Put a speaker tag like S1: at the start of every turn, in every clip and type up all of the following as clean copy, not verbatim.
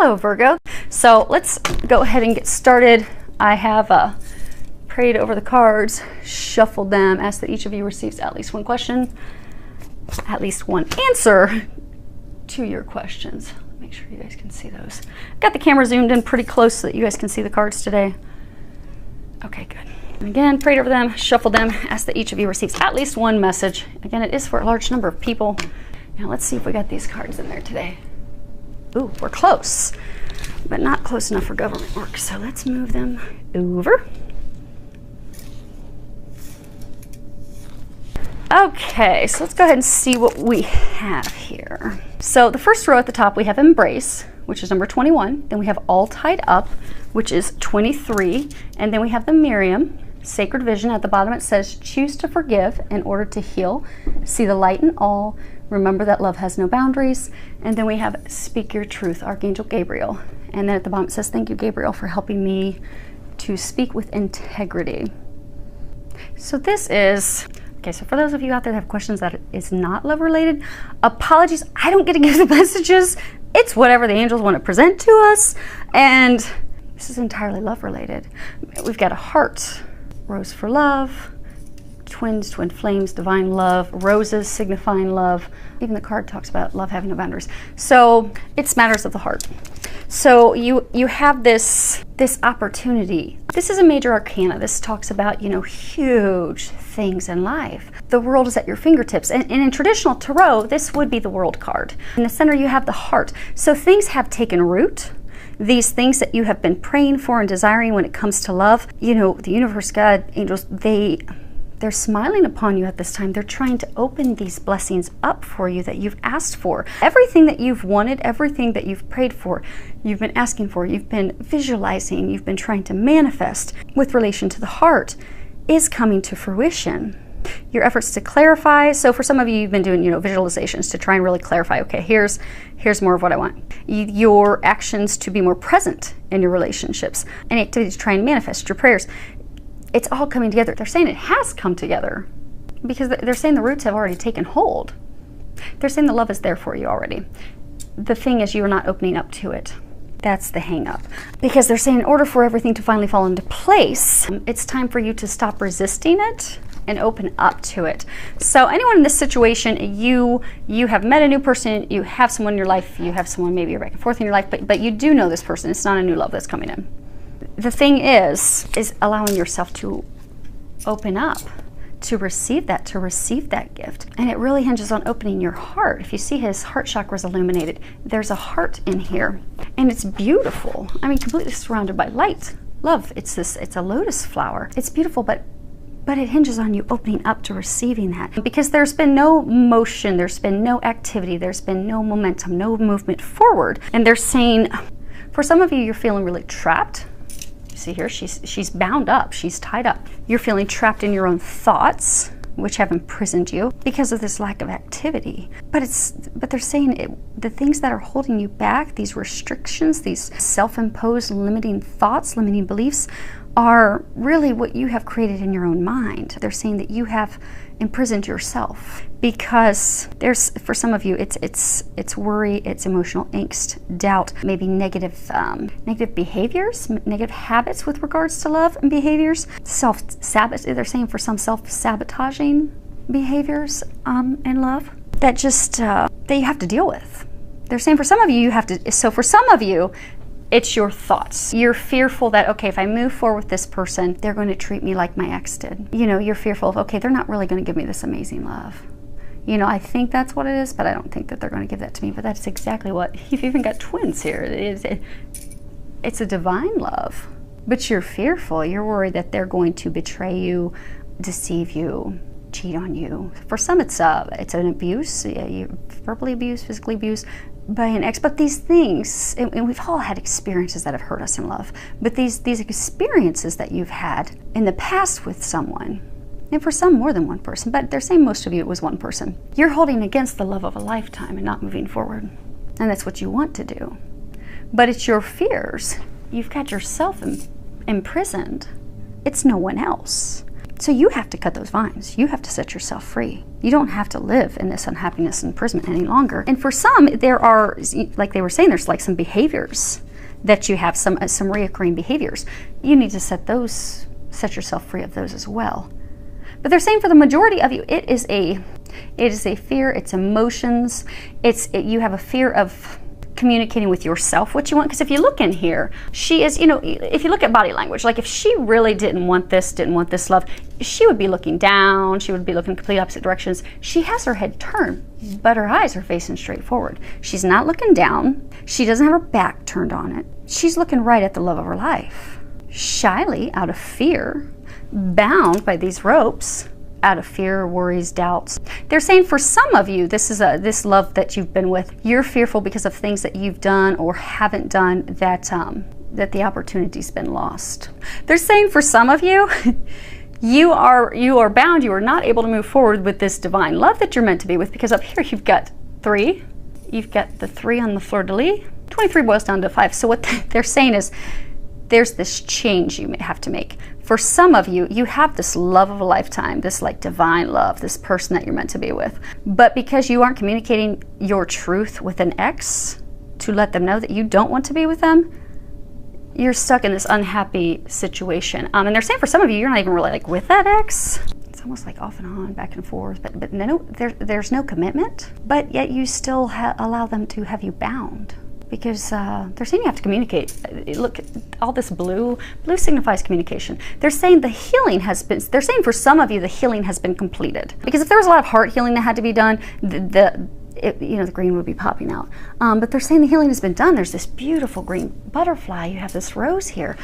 S1: Hello, Virgo. So let's go ahead and get started. I have prayed over the cards, shuffled them, asked that each of you receives at least one question, at least one answer to your questions. Make sure you guys can see those. Got the camera zoomed in pretty close so that you guys can see the cards today. Okay, good. And again, prayed over them, shuffled them, asked that each of you receives at least one message. Again, it is for a large number of people. Now let's see if we got these cards in there today. Ooh, we're close, but not close enough for government work. So let's move them over. Okay, so let's go ahead and see what we have here. So the first row at the top, we have Embrace, which is number 21. Then we have All Tied Up, which is 23. And then we have the Miriam, Sacred Vision. At the bottom it says, choose to forgive in order to heal. See the light in all. Remember that love has no boundaries. And then we have Speak Your Truth, Archangel Gabriel. And then at the bottom it says, thank you, Gabriel, for helping me to speak with integrity. So this is... Okay, so for those of you out there that have questions that is not love related, apologies. I don't get to give the messages. It's whatever the angels want to present to us. And this is entirely love related. We've got a heart, rose for love, twins, twin flames, divine love, roses signifying love. Even the card talks about love having no boundaries. So it's matters of the heart. So you have this opportunity. This is a major arcana. This talks about, huge things in life. The world is at your fingertips. And in traditional tarot, this would be the world card. In the center, you have the heart. So things have taken root. These things that you have been praying for and desiring when it comes to love, the universe, God, angels, they're smiling upon you at this time. They're trying to open these blessings up for you that you've asked for. Everything that you've wanted, everything that you've prayed for, you've been asking for, you've been visualizing, you've been trying to manifest with relation to the heart is coming to fruition. Your efforts to clarify. So for some of you, you've been doing, visualizations to try and really clarify, okay, here's more of what I want. Your actions to be more present in your relationships and activities to try and manifest your prayers. It's all coming together. They're saying it has come together because they're saying the roots have already taken hold. They're saying the love is there for you already. The thing is, you are not opening up to it. That's the hang up. Because they're saying in order for everything to finally fall into place, it's time for you to stop resisting it and open up to it. So anyone in this situation, you have met a new person, you have someone in your life, you have someone maybe you're back and forth in your life, but you do know this person. It's not a new love that's coming in. The thing is allowing yourself to open up, to receive that gift. And it really hinges on opening your heart. If you see his heart chakra is illuminated, there's a heart in here. And it's beautiful. I mean, completely surrounded by light. Love, it's a lotus flower. It's beautiful, but it hinges on you opening up to receiving that. Because there's been no motion, there's been no activity, there's been no momentum, no movement forward. And they're saying, for some of you, you're feeling really trapped. See here, she's bound up, she's tied up. You're feeling trapped in your own thoughts, which have imprisoned you because of this lack of activity. But they're saying the things that are holding you back, these restrictions, these self-imposed limiting thoughts, limiting beliefs, are really what you have created in your own mind. They're saying that you have imprisoned yourself because for some of you, it's worry, it's emotional angst, doubt, maybe negative behaviors, negative habits with regards to love and behaviors, self-sabotage. They're saying for some self-sabotaging behaviors in love that that you have to deal with. They're saying for some of you, you have to. So for some of you, it's your thoughts. You're fearful that, okay, if I move forward with this person, they're going to treat me like my ex did. You're fearful of, okay, they're not really going to give me this amazing love. I think that's what it is, but I don't think that they're going to give that to me. But that's exactly what, you've even got twins here. It's a divine love. But you're fearful. You're worried that they're going to betray you, deceive you, cheat on you. For some, it's an abuse. You verbally abused, physically abused by an ex. But these things, and we've all had experiences that have hurt us in love, but these experiences that you've had in the past with someone, and for some more than one person, but they're saying most of you it was one person, you're holding against the love of a lifetime and not moving forward. And that's what you want to do. But it's your fears. You've got yourself imprisoned. It's no one else. So you have to cut those vines. You have to set yourself free. You don't have to live in this unhappiness and imprisonment any longer. And for some, there are, like they were saying, there's like some behaviors that you have, some reoccurring behaviors. You need to set yourself free of those as well. But they're saying for the majority of you, it is a fear, it's emotions, you have a fear of communicating with yourself what you want. Because if you look in here, she is, if you look at body language, like if she really didn't want this love, she would be looking down, she would be looking complete opposite directions. She has her head turned, but her eyes are facing straight forward. She's not looking down. She doesn't have her back turned on it. She's looking right at the love of her life. Shyly, out of fear, bound by these ropes, out of fear, worries, doubts. They're saying for some of you, this love that you've been with, you're fearful because of things that you've done or haven't done that the opportunity's been lost. They're saying for some of you, you are bound, you are not able to move forward with this divine love that you're meant to be with, because up here you've got 3. You've got the 3 on the fleur-de-lis. 23 boils down to 5. So what they're saying is there's this change you may have to make. For some of you, you have this love of a lifetime, this like divine love, this person that you're meant to be with. But because you aren't communicating your truth with an ex to let them know that you don't want to be with them, you're stuck in this unhappy situation. And they're saying for some of you, you're not even really like with that ex. It's almost like off and on, back and forth. But no, there's no commitment. But yet you still allow them to have you bound. Because they're saying you have to communicate. Look, all this blue signifies communication. They're saying they're saying for some of you the healing has been completed. Because if there was a lot of heart healing that had to be done, the green would be popping out. But they're saying the healing has been done. There's this beautiful green butterfly. You have this rose here.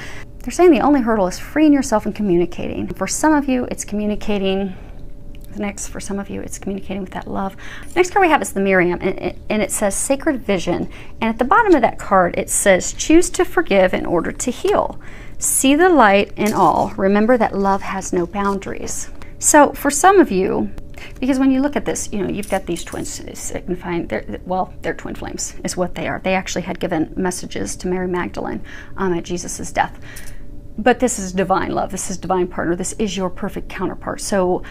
S1: They're saying the only hurdle is freeing yourself and communicating. For some of you, it's communicating. Next, for some of you, it's communicating with that love. Next card we have is the Miriam, and it says Sacred Vision. And at the bottom of that card, it says, choose to forgive in order to heal. See the light in all. Remember that love has no boundaries. So for some of you, because when you look at this, you've got these twins signifying, they're twin flames is what they are. They actually had given messages to Mary Magdalene at Jesus's death. But this is divine love. This is divine partner. This is your perfect counterpart. So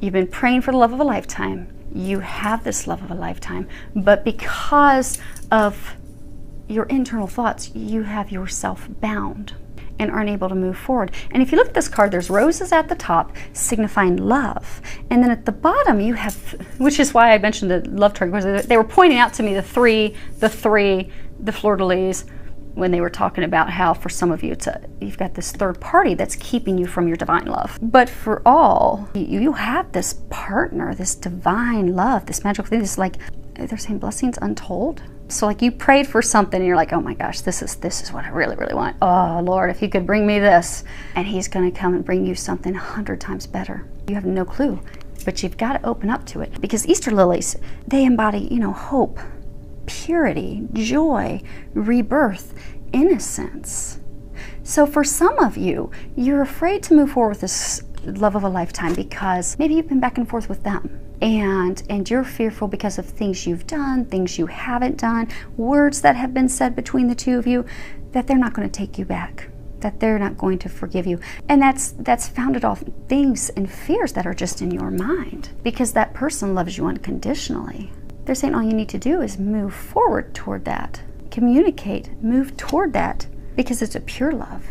S1: you've been praying for the love of a lifetime. You have this love of a lifetime. But because of your internal thoughts, you have yourself bound and aren't able to move forward. And if you look at this card, there's roses at the top signifying love. And then at the bottom you have, which is why I mentioned the love triangle, they were pointing out to me the three, the fleur-de-lis, when they were talking about how for some of you you've got this third party that's keeping you from your divine love. But for all, you have this partner, this divine love, this magical thing, this like, they're saying blessings untold. So like you prayed for something and you're like, oh my gosh, this is what I really, really want. Oh Lord, if you could bring me this. And he's gonna come and bring you something 100 times better. You have no clue, but you've got to open up to it, because Easter lilies, they embody, hope, purity, joy, rebirth, innocence. So for some of you, you're afraid to move forward with this love of a lifetime because maybe you've been back and forth with them, and you're fearful because of things you've done, things you haven't done, words that have been said between the two of you, that they're not going to take you back, that they're not going to forgive you. And that's founded off things and fears that are just in your mind, because that person loves you unconditionally. They're saying all you need to do is move forward toward that. Communicate, move toward that, because it's a pure love.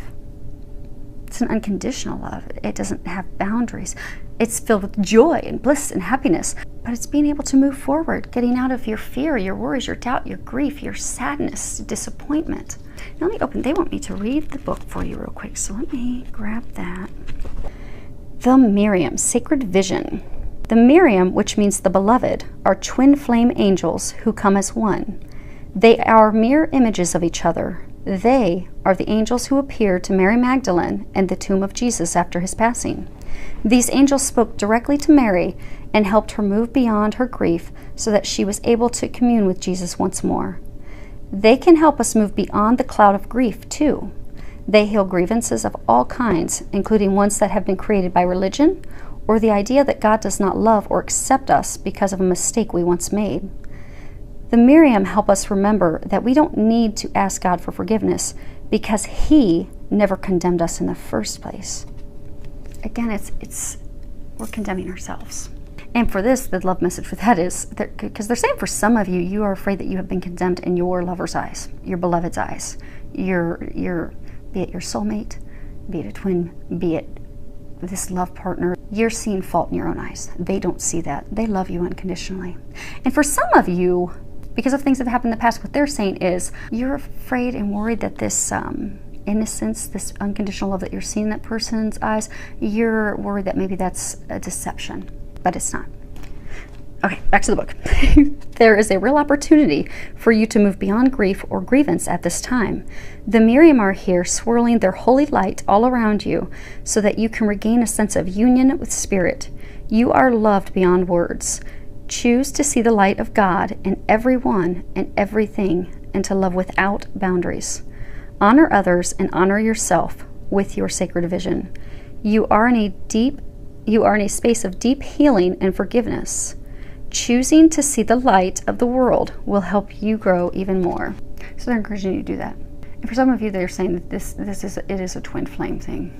S1: It's an unconditional love. It doesn't have boundaries. It's filled with joy and bliss and happiness, but it's being able to move forward, getting out of your fear, your worries, your doubt, your grief, your sadness, disappointment. Now let me open, they want me to read the book for you real quick, so let me grab that. The Miriam, Sacred Vision. The Miriam, which means the beloved, are twin flame angels who come as one. They are mirror images of each other. They are the angels who appeared to Mary Magdalene and the tomb of Jesus after his passing. These angels spoke directly to Mary and helped her move beyond her grief so that she was able to commune with Jesus once more. They can help us move beyond the cloud of grief, too. They heal grievances of all kinds, including ones that have been created by religion or the idea that God does not love or accept us because of a mistake we once made. The Miriam help us remember that we don't need to ask God for forgiveness because He never condemned us in the first place. again, we're condemning ourselves. And for this, the love message for that is, because they're saying for some of you, you are afraid that you have been condemned in your lover's eyes, your beloved's eyes, be it your soulmate, be it a twin, be it this love partner. You're seeing fault in your own eyes. They don't see that. They love you unconditionally. And for some of you, because of things that have happened in the past, what they're saying is you're afraid and worried that this innocence, this unconditional love that you're seeing in that person's eyes, you're worried that maybe that's a deception. But it's not. Okay, back to the book. There is a real opportunity for you to move beyond grief or grievance at this time. The Miriam are here swirling their holy light all around you so that you can regain a sense of union with spirit. You are loved beyond words. Choose to see the light of God in everyone and everything and to love without boundaries. Honor others and honor yourself with your sacred vision. You are in a space of deep healing and forgiveness. Choosing to see the light of the world will help you grow even more. So they're encouraging you to do that. And for some of you, they're saying that it is a twin flame thing.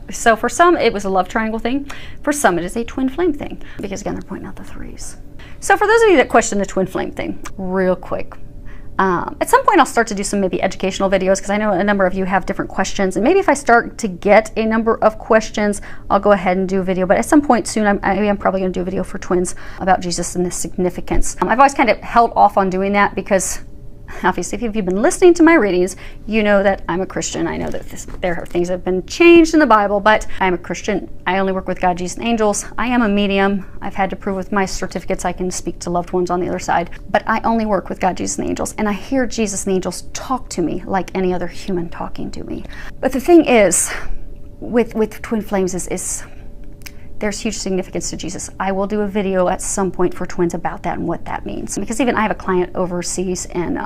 S1: So for some, it was a love triangle thing. For some, it is a twin flame thing. Because again, they're pointing out the threes. So for those of you that question the twin flame thing, real quick. At some point I'll start to do some maybe educational videos because I know a number of you have different questions, and maybe if I start to get a number of questions, I'll go ahead and do a video. But at some point soon, I'm probably going to do a video for twins about Jesus and the significance. I've always kind of held off on doing that because obviously if you've been listening to my readings, you know that I'm a Christian. I know that there are things that have been changed in the Bible, but I'm a Christian. I only work with God, Jesus, and angels. I am a medium. I've had to prove with my certificates I can speak to loved ones on the other side, but I only work with God, Jesus, and angels, and I hear Jesus and angels talk to me like any other human talking to me. But the thing is, with twin flames is there's huge significance to Jesus. I will do a video at some point for twins about that and what that means. Because even I have a client overseas, and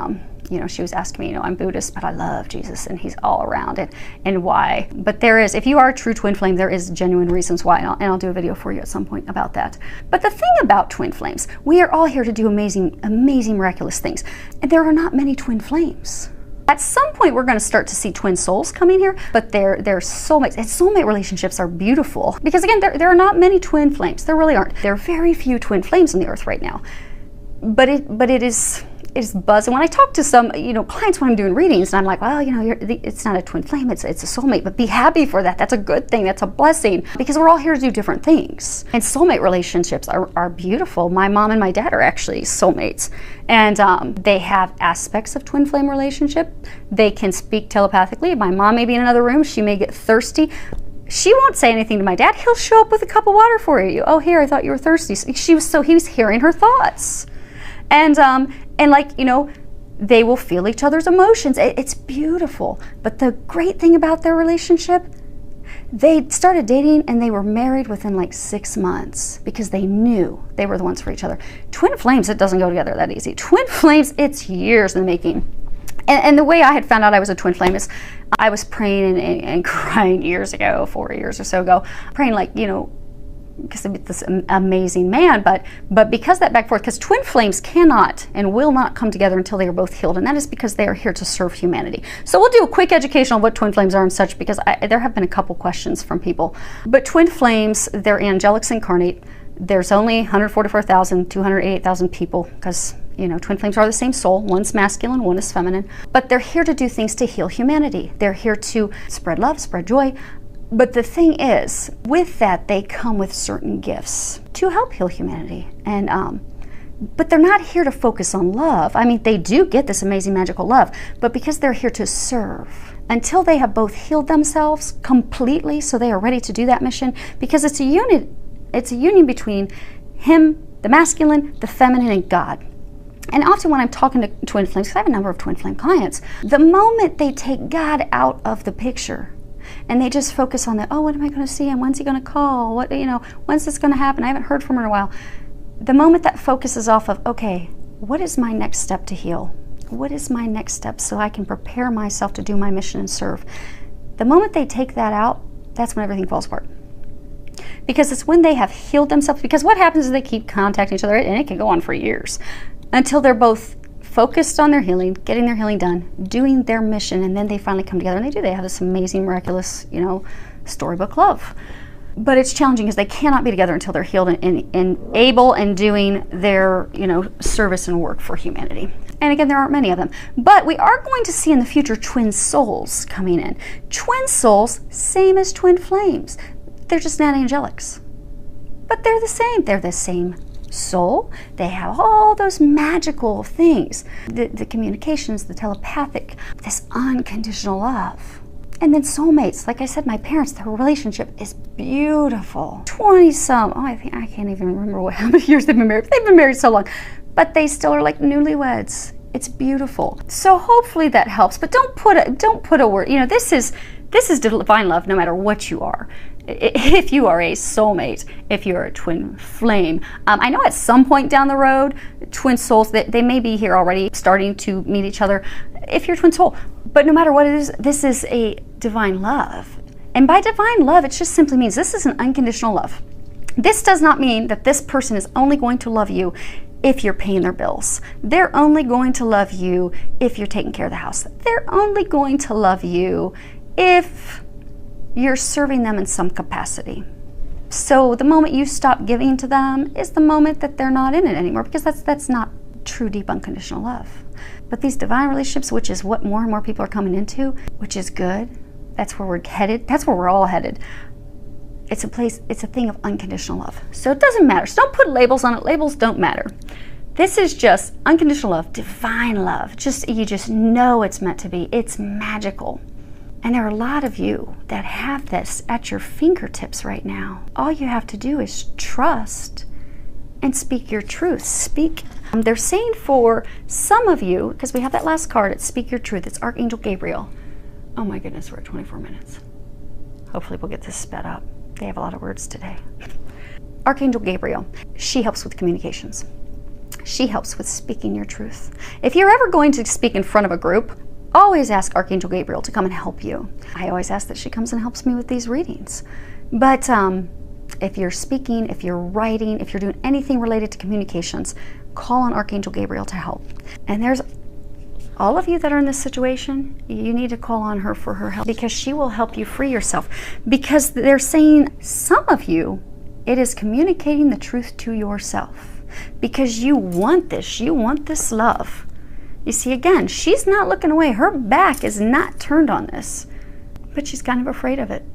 S1: she was asking me, I'm Buddhist, but I love Jesus and he's all around it, and why. But there is, if you are a true twin flame, there is genuine reasons why, and I'll do a video for you at some point about that. But the thing about twin flames, we are all here to do amazing, amazing, miraculous things. And there are not many twin flames. At some point, we're going to start to see twin souls coming here, but they're soulmates. And soulmate relationships are beautiful because, again, there are not many twin flames. There really aren't. There are very few twin flames on the earth right now. But it is buzz. And when I talk to some clients when I'm doing readings, and I'm like, well, it's not a twin flame, it's a soulmate, but be happy for that. That's a good thing. That's a blessing, because we're all here to do different things. And soulmate relationships are beautiful. My mom and my dad are actually soulmates, and they have aspects of twin flame relationship. They can speak telepathically. My mom may be in another room. She may get thirsty. She won't say anything to my dad. He'll show up with a cup of water for you. Oh, here, I thought you were thirsty. He was hearing her thoughts. And they will feel each other's emotions. It's beautiful. But the great thing about their relationship, they started dating and they were married within like 6 months because they knew they were the ones for each other. Twin flames, it doesn't go together that easy. Twin flames, it's years in the making. And the way I had found out I was a twin flame is I was praying and crying years ago, 4 years or so ago, praying because of this amazing man, but because that back and forth, because twin flames cannot and will not come together until they are both healed, and that is because they are here to serve humanity. So we'll do a quick education on what twin flames are and such, because there have been a couple questions from people. But twin flames, they're angelics incarnate. There's only 144,288,000 people, because twin flames are the same soul. One's masculine, one is feminine, but they're here to do things to heal humanity. They're here to spread love, spread joy. But the thing is, with that, they come with certain gifts to help heal humanity. And but they're not here to focus on love. I mean, they do get this amazing magical love, but because they're here to serve, until they have both healed themselves completely, so they are ready to do that mission, because it's a unit. It's a union between him, the masculine, the feminine, and God. And often when I'm talking to twin flames, because I have a number of twin flame clients, the moment they take God out of the picture, and they just focus on what am I going to see him? When's he going to call? When's this going to happen? I haven't heard from her in a while. The moment that focuses off of, okay, what is my next step to heal? What is my next step so I can prepare myself to do my mission and serve? The moment they take that out, that's when everything falls apart. Because it's when they have healed themselves. Because what happens is they keep contacting each other, and it can go on for years, until they're both focused on their healing, getting their healing done, doing their mission, and then they finally come together, and they have this amazing, miraculous, storybook love. but it's challenging because they cannot be together until they're healed and able and doing their, service and work for humanity. And again, there aren't many of them. But we are going to see in the future twin souls coming in. Twin souls, same as twin flames. They're just not angelics. But they're the same. They're the same soul. They have all those magical things. The communications, the telepathic, this unconditional love. And then soulmates. Like I said, my parents, their relationship is beautiful. 20-some, I can't even remember how many years they've been married. They've been married so long. But they still are like newlyweds. It's beautiful. So hopefully that helps. But don't put a word. This is divine love no matter what you are. If you are a soulmate, if you're a twin flame. I know at some point down the road, twin souls, they may be here already starting to meet each other. If you're a twin soul. But no matter what it is, this is a divine love. And by divine love, it just simply means this is an unconditional love. This does not mean that this person is only going to love you if you're paying their bills. They're only going to love you if you're taking care of the house. They're only going to love you if you're serving them in some capacity. So the moment you stop giving to them is the moment that they're not in it anymore, because that's not true, deep, unconditional love. But these divine relationships, which is what more and more people are coming into, which is good, that's where we're headed, that's where we're all headed. It's a thing of unconditional love. So it doesn't matter. So don't put labels on it. Labels don't matter. This is just unconditional love, divine love. You just know it's meant to be. It's magical. And there are a lot of you that have this at your fingertips right now. All you have to do is trust and speak your truth. Speak. They're saying for some of you, because we have that last card, it's Speak Your Truth. It's Archangel Gabriel. Oh my goodness, we're at 24 minutes. Hopefully we'll get this sped up. They have a lot of words today. Archangel Gabriel, she helps with communications. She helps with speaking your truth. If you're ever going to speak in front of a group, always ask Archangel Gabriel to come and help you. I always ask that she comes and helps me with these readings. But if you're speaking, if you're writing, if you're doing anything related to communications, call on Archangel Gabriel to help. And there's all of you that are in this situation, you need to call on her for her help, because she will help you free yourself. Because they're saying some of you, it is communicating the truth to yourself. Because you want this love. You see, again, she's not looking away. Her back is not turned on this. But she's kind of afraid of it.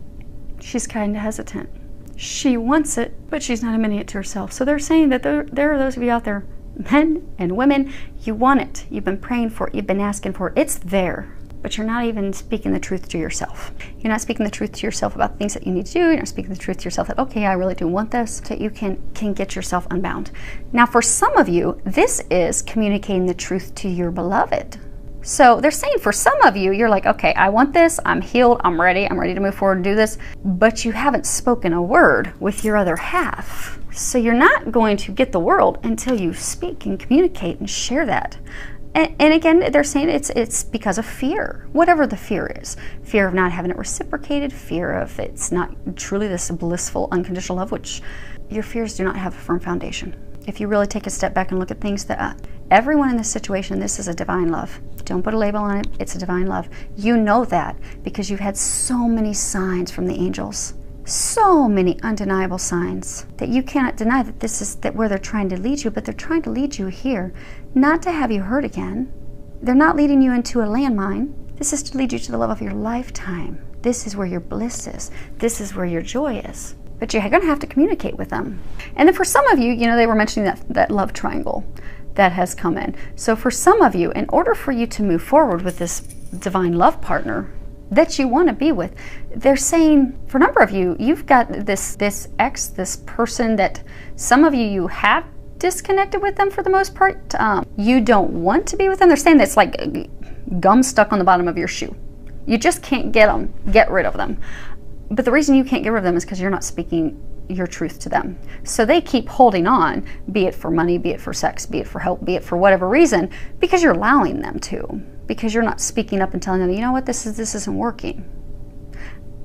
S1: She's kind of hesitant. She wants it, but she's not admitting it to herself. So they're saying that there are those of you out there, men and women, you want it. You've been praying for it. You've been asking for it. It's there. But you're not even speaking the truth to yourself. You're not speaking the truth to yourself about things that you need to do. You're not speaking the truth to yourself that, okay, I really do want this, so that you can get yourself unbound. Now, for some of you, this is communicating the truth to your beloved. So they're saying for some of you, you're like, okay, I want this, I'm healed, I'm ready to move forward and do this, but you haven't spoken a word with your other half. So you're not going to get the world until you speak and communicate and share that. And again, they're saying it's because of fear, whatever the fear is. Fear of not having it reciprocated, fear of it's not truly this blissful, unconditional love, which your fears do not have a firm foundation. If you really take a step back and look at things, that everyone in this situation, this is a divine love. Don't put a label on it, it's a divine love. You know that because you've had so many signs from the angels. So many undeniable signs that you cannot deny that this is where they're trying to lead you, but they're trying to lead you here, not to have you hurt again. They're not leading you into a landmine. This is to lead you to the love of your lifetime. This is where your bliss is. This is where your joy is. But you're going to have to communicate with them. And then for some of you, they were mentioning that love triangle that has come in. So for some of you, in order for you to move forward with this divine love partner that you want to be with, they're saying for a number of you, you've got this ex, this person that some of you have disconnected with them for the most part. You don't want to be with them. They're saying that's like gum stuck on the bottom of your shoe. You just can't get rid of them. But the reason you can't get rid of them is because you're not speaking your truth to them. So they keep holding on, be it for money, be it for sex, be it for help, be it for whatever reason, because you're allowing them to. Because you're not speaking up and telling them, you know what, this isn't working.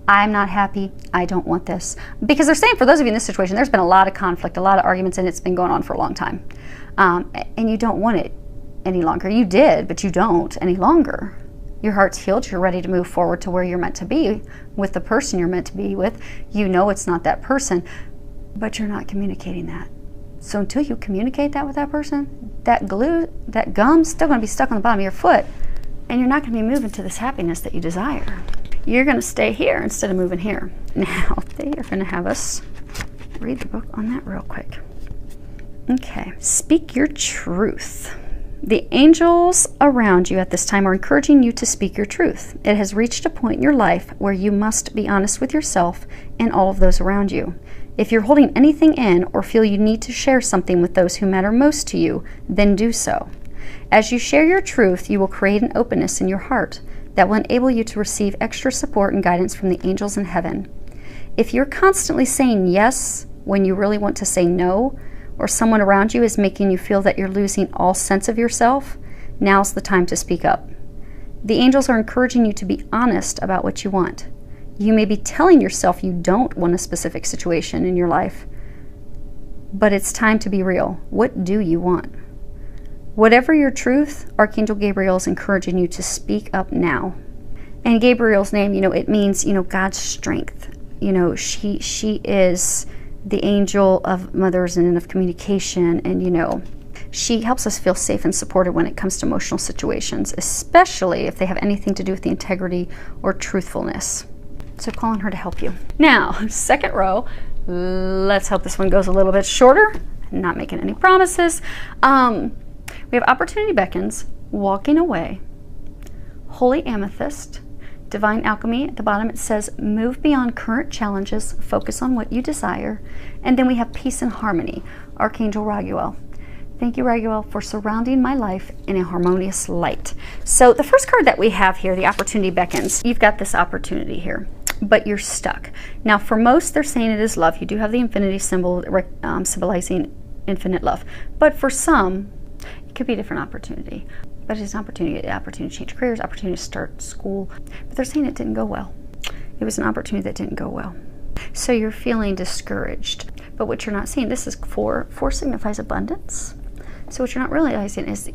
S1: I'm not happy. I don't want this. Because they're saying for those of you in this situation, there's been a lot of conflict, a lot of arguments, and it's been going on for a long time. And you don't want it any longer. You did, but you don't any longer. Your heart's healed. You're ready to move forward to where you're meant to be with the person you're meant to be with. You know it's not that person, but you're not communicating that. So until you communicate that with that person, that glue, that gum's still going to be stuck on the bottom of your foot, and you're not going to be moving to this happiness that you desire. You're going to stay here instead of moving here. Now, they are going to have us read the book on that real quick. Okay, speak your truth. The angels around you at this time are encouraging you to speak your truth. It has reached a point in your life where you must be honest with yourself and all of those around you. If you're holding anything in or feel you need to share something with those who matter most to you, then do so. As you share your truth, you will create an openness in your heart that will enable you to receive extra support and guidance from the angels in heaven. If you're constantly saying yes when you really want to say no, or someone around you is making you feel that you're losing all sense of yourself, now's the time to speak up. The angels are encouraging you to be honest about what you want. You may be telling yourself you don't want a specific situation in your life, but it's time to be real. What do you want? Whatever your truth, Archangel Gabriel is encouraging you to speak up now. And Gabriel's name, it means, God's strength. She is the angel of mothers and of communication, and she helps us feel safe and supported when it comes to emotional situations, especially if they have anything to do with the integrity or truthfulness. So call on her to help you. Now, second row, let's hope this one goes a little bit shorter. Not making any promises. We have Opportunity Beckons, Walking Away, Holy Amethyst, Divine Alchemy. At the bottom it says, move beyond current challenges, focus on what you desire. And then we have Peace and Harmony, Archangel Raguel. Thank you, Raguel, for surrounding my life in a harmonious light. So the first card that we have here, the Opportunity Beckons, you've got this opportunity here, but you're stuck. Now, for most, they're saying it is love. You do have the infinity symbol symbolizing infinite love. But for some, it could be a different opportunity. But it's an opportunity to change careers, opportunity to start school. But they're saying it didn't go well. It was an opportunity that didn't go well. So you're feeling discouraged. But what you're not seeing, this is 4. 4 signifies abundance. So what you're not realizing is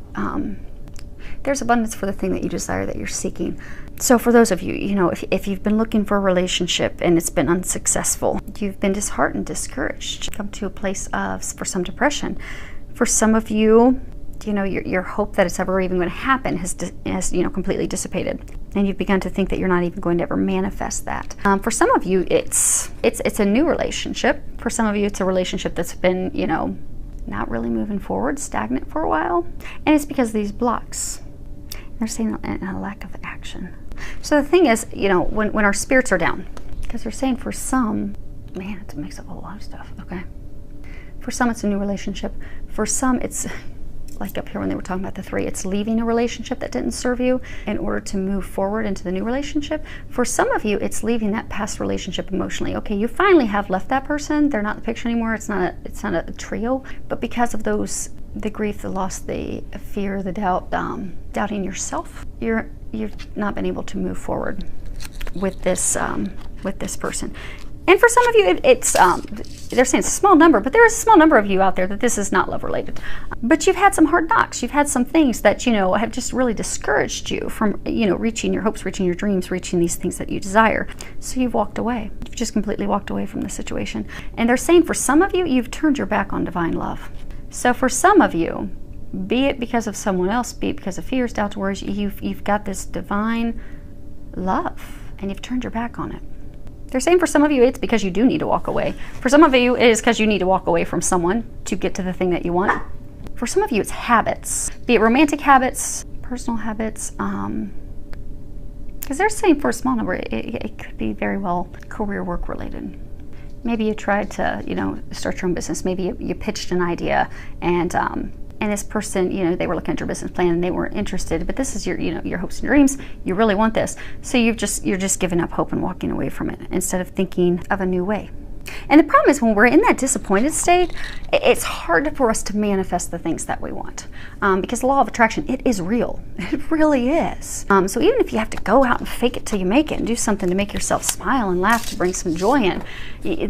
S1: there's abundance for the thing that you desire, that you're seeking. So for those of you, if you've been looking for a relationship and it's been unsuccessful, you've been disheartened, discouraged, come to a place of, for some, depression. For some of you, your hope that it's ever even going to happen has completely dissipated, and you've begun to think that you're not even going to ever manifest that. For some of you, it's a new relationship. For some of you, it's a relationship that's been, not really moving forward, stagnant for a while, and it's because of these blocks. They're saying a lack of action. So the thing is, when our spirits are down, because they're saying for some, man, it's a mix of a whole lot of stuff. Okay, for some, it's a new relationship. For some, it's like up here when they were talking about the 3, it's leaving a relationship that didn't serve you in order to move forward into the new relationship. For some of you, it's leaving that past relationship emotionally. Okay, you finally have left that person. They're not in the picture anymore. It's not a trio. But because of the grief, the loss, the fear, the doubt, doubting yourself, you've not been able to move forward with this person. And for some of you, they're saying it's a small number, but there is a small number of you out there that this is not love related. But you've had some hard knocks. You've had some things that, have just really discouraged you from, reaching your hopes, reaching your dreams, reaching these things that you desire. So you've walked away. You've just completely walked away from the situation. And they're saying for some of you, you've turned your back on divine love. So for some of you, be it because of someone else, be it because of fears, doubts, worries, you've got this divine love and you've turned your back on it. They're saying for some of you, it's because you do need to walk away. For some of you, it is because you need to walk away from someone to get to the thing that you want. For some of you, it's habits, be it romantic habits, personal habits, because they're saying for a small number, it could be very well career work related. Maybe you tried to, start your own business. Maybe you pitched an idea and this person, they were looking at your business plan and they weren't interested, but this is your hopes and dreams. You really want this. So you're just giving up hope and walking away from it instead of thinking of a new way. And the problem is when we're in that disappointed state, it's hard for us to manifest the things that we want because the law of attraction, it is real. It really is. So even if you have to go out and fake it till you make it and do something to make yourself smile and laugh to bring some joy in,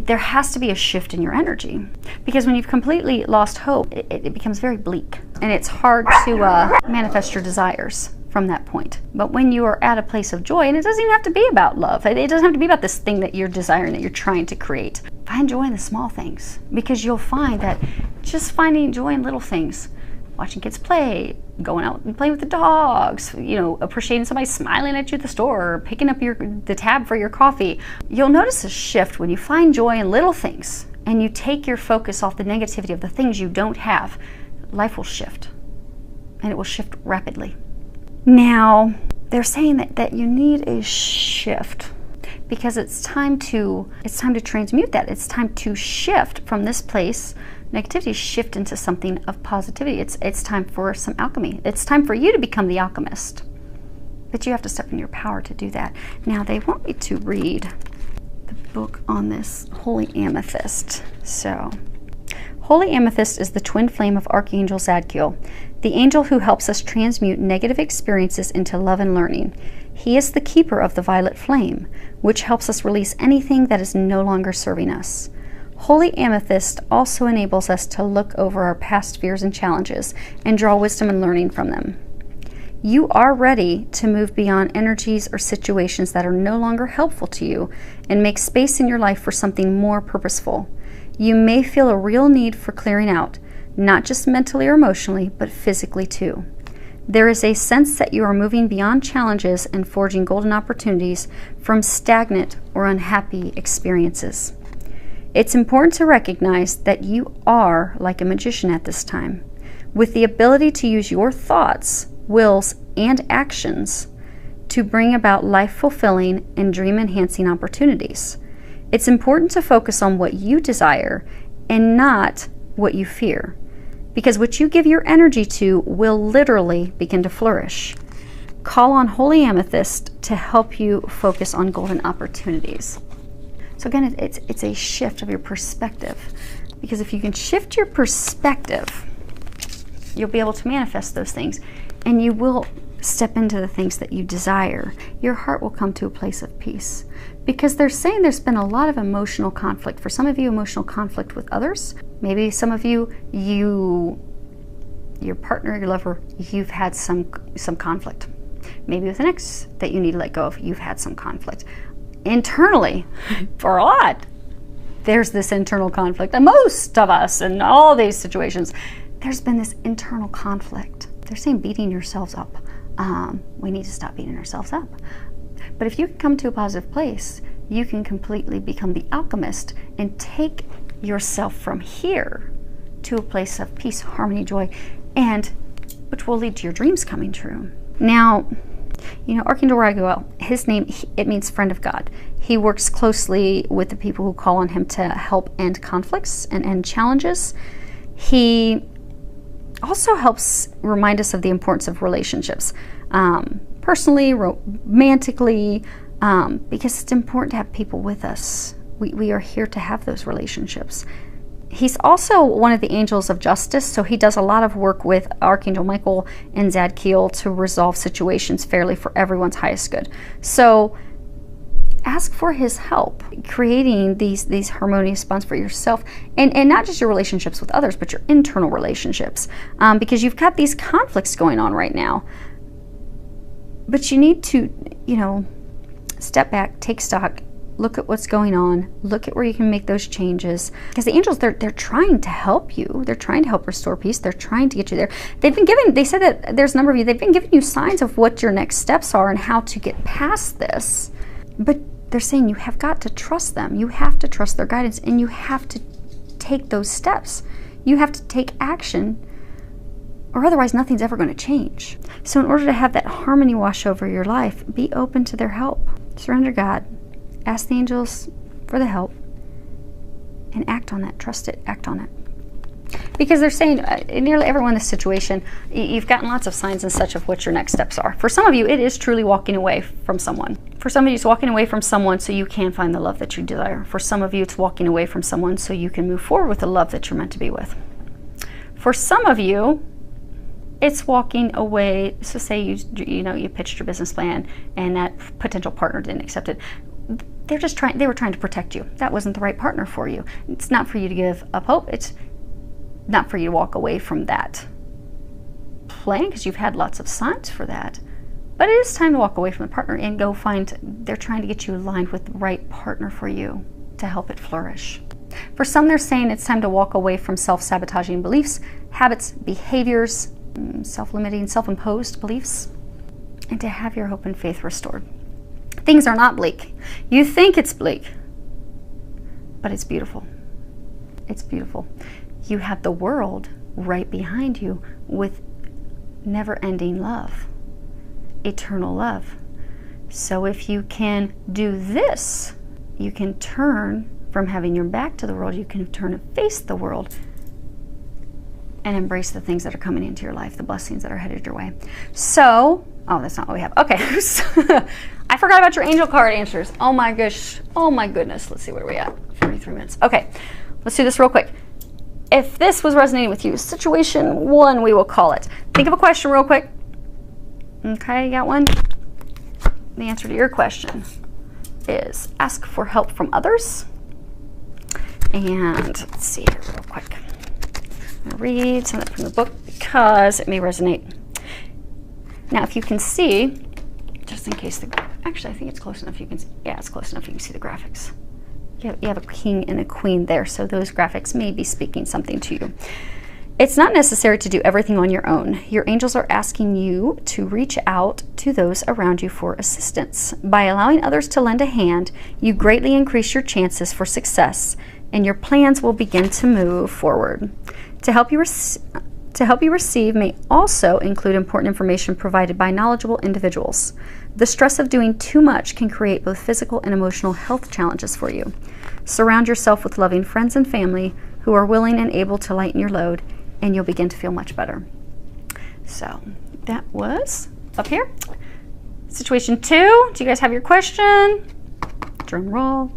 S1: there has to be a shift in your energy, because when you've completely lost hope, it becomes very bleak and it's hard to manifest your desires. from that point. But when you are at a place of joy, and it doesn't even have to be about love, it doesn't have to be about this thing that you're desiring, that you're trying to create. Find joy in the small things, because you'll find that just finding joy in little things, watching kids play, going out and playing with the dogs, you know, appreciating somebody smiling at you at the store, or picking up the tab for your coffee. You'll notice a shift when you find joy in little things and you take your focus off the negativity of the things you don't have. Life will shift, and it will shift rapidly. Now, they're saying that you need a shift, because it's time to transmute that. It's time to shift from this place, negativity, shift into something of positivity. It's time for some alchemy. It's time for you to become the alchemist. But you have to step in your power to do that. Now, they want me to read the book on this Holy Amethyst. So, Holy Amethyst is the twin flame of Archangel Zadkiel, the angel who helps us transmute negative experiences into love and learning. He is the keeper of the violet flame, which helps us release anything that is no longer serving us. Holy Amethyst also enables us to look over our past fears and challenges and draw wisdom and learning from them. You are ready to move beyond energies or situations that are no longer helpful to you and make space in your life for something more purposeful. You may feel a real need for clearing out, not just mentally or emotionally, but physically too. There is a sense that you are moving beyond challenges and forging golden opportunities from stagnant or unhappy experiences. It's important to recognize that you are like a magician at this time, with the ability to use your thoughts, wills, and actions to bring about life-fulfilling and dream-enhancing opportunities. It's important to focus on what you desire and not what you fear, because what you give your energy to will literally begin to flourish. Call on Holy Amethyst to help you focus on golden opportunities. So again, it's a shift of your perspective, because if you can shift your perspective, you'll be able to manifest those things, and you will step into the things that you desire. Your heart will come to a place of peace, because they're saying there's been a lot of emotional conflict. For some of you, emotional conflict with others. Maybe some of you, your partner, your lover, you've had some conflict. Maybe with an ex that you need to let go of, you've had some conflict. Internally, for a lot, there's this internal conflict. And most of us in all these situations, there's been this internal conflict. They're saying beating yourselves up. We need to stop beating ourselves up. But if you can come to a positive place, you can completely become the alchemist and take yourself from here to a place of peace, harmony, joy, and which will lead to your dreams coming true. Now, you know, Archangel Raphael, his name, it means friend of God. He works closely with the people who call on him to help end conflicts and end challenges. He also helps remind us of the importance of relationships, personally, romantically, because it's important to have people with us. We are here to have those relationships. He's also one of the angels of justice, so he does a lot of work with Archangel Michael and Zadkiel to resolve situations fairly for everyone's highest good. So ask for his help creating these harmonious bonds for yourself, and not just your relationships with others, but your internal relationships, because you've got these conflicts going on right now. But you need to, you know, step back, take stock, look at what's going on, look at where you can make those changes. Because the angels, they're trying to help you. They're trying to help restore peace. They're trying to get you there. They said that there's a number of you, they've been giving you signs of what your next steps are and how to get past this. But they're saying you have got to trust them. You have to trust their guidance, and you have to take those steps. You have to take action, or otherwise nothing's ever going to change. So in order to have that harmony wash over your life, be open to their help. Surrender God. Ask the angels for the help, and act on that. Trust it. Act on it. Because they're saying nearly everyone in this situation, you've gotten lots of signs and such of what your next steps are. For some of you, it is truly walking away from someone. For some of you, it's walking away from someone so you can find the love that you desire. For some of you, it's walking away from someone so you can move forward with the love that you're meant to be with. For some of you, it's walking away. So say you pitched your business plan and that potential partner didn't accept it. They were trying to protect you. That wasn't the right partner for you. It's not for you to give up hope. It's not for you to walk away from that plan, because you've had lots of signs for that. But it is time to walk away from the partner and go find, they're trying to get you aligned with the right partner for you to help it flourish. For some, they're saying it's time to walk away from self-sabotaging beliefs, habits, behaviors, self-limiting, self-imposed beliefs, and to have your hope and faith restored. Things are not bleak. You think it's bleak, but it's beautiful. It's beautiful. You have the world right behind you with never-ending love, eternal love. So if you can do this, you can turn from having your back to the world, you can turn and face the world and embrace the things that are coming into your life, the blessings that are headed your way. So, oh, that's not what we have. Okay. I forgot about your angel card answers. Oh my gosh. Oh my goodness. Let's see, where are we at? 43 minutes. Okay. Let's do this real quick. If this was resonating with you, situation 1, we will call it. Think of a question real quick. Okay, you got one? The answer to your question is ask for help from others. And let's see here real quick. I'm going to read something from the book because it may resonate. Now, if you can see, just in case actually, I think it's close enough you can see. Yeah, it's close enough you can see the graphics. You have a king and a queen there, so those graphics may be speaking something to you. It's not necessary to do everything on your own. Your angels are asking you to reach out to those around you for assistance. By allowing others to lend a hand, you greatly increase your chances for success, and your plans will begin to move forward. To help you receive may also include important information provided by knowledgeable individuals. The stress of doing too much can create both physical and emotional health challenges for you. Surround yourself with loving friends and family who are willing and able to lighten your load, and you'll begin to feel much better. So that was up here. Situation 2, do you guys have your question? Drum roll.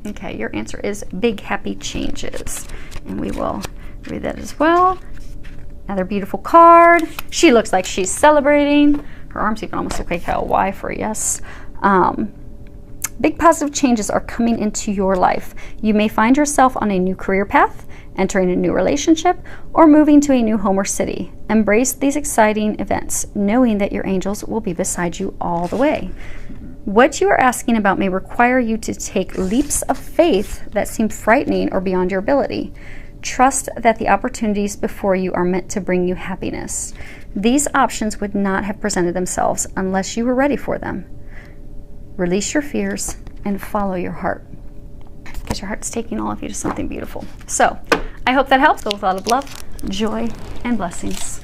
S1: Okay, your answer is big happy changes. And we will read that as well. Another beautiful card. She looks like she's celebrating. Her arms even almost look like a Y for a yes. Big positive changes are coming into your life. You may find yourself on a new career path, entering a new relationship, or moving to a new home or city. Embrace these exciting events, knowing that your angels will be beside you all the way. What you are asking about may require you to take leaps of faith that seem frightening or beyond your ability. Trust that the opportunities before you are meant to bring you happiness. These options would not have presented themselves unless you were ready for them. Release your fears and follow your heart, because your heart's taking all of you to something beautiful. So I hope that helps. Go with a lot of love, joy, and blessings.